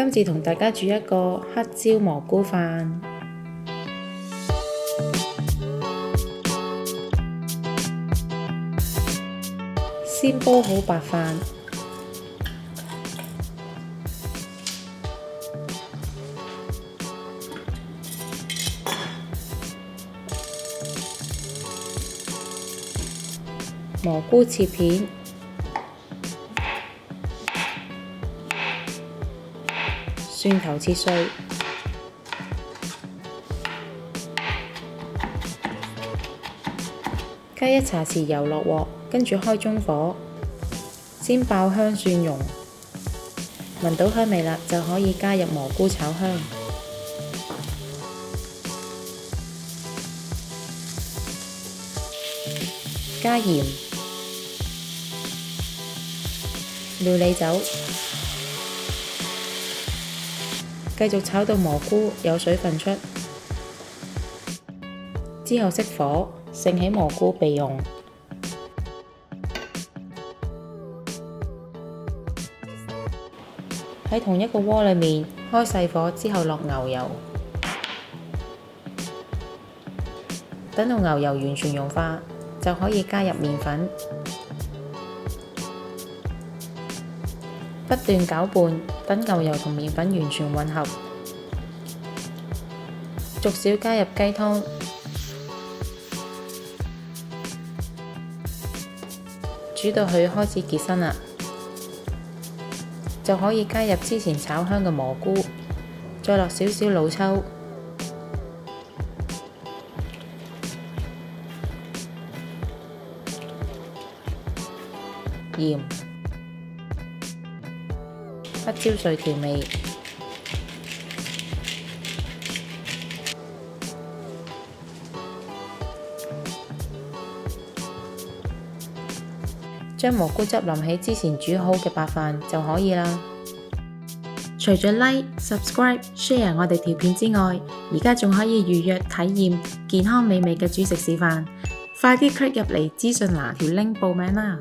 今次同大家煮一個黑椒蘑菇飯。先煲好白飯，蘑菇切片，蒜頭切碎，加1茶匙油落鑊，跟住開中火，先爆香蒜蓉，聞到香味啦，就可以加入蘑菇炒香，加鹽、料理酒，繼續炒到蘑菇有水分出，之後熄火，盛起蘑菇備用。喺同一個鍋裏面開細火之後落牛油，等到牛油完全融化，就可以加入麵粉，不斷攪拌，等牛油同麵粉完全混合，逐少加入雞湯，煮到佢開始結身啦，就可以加入之前炒香嘅蘑菇，再落少少老抽、鹽、黑椒碎調味，將蘑菇汁淋喺之前煮好嘅白飯就可以啦。除咗 Like、Subscribe、Share 我哋條片之外，而家仲可以預約體驗健康美味嘅煮食示範，快啲 click 入嚟資訊欄條 link 報名啦！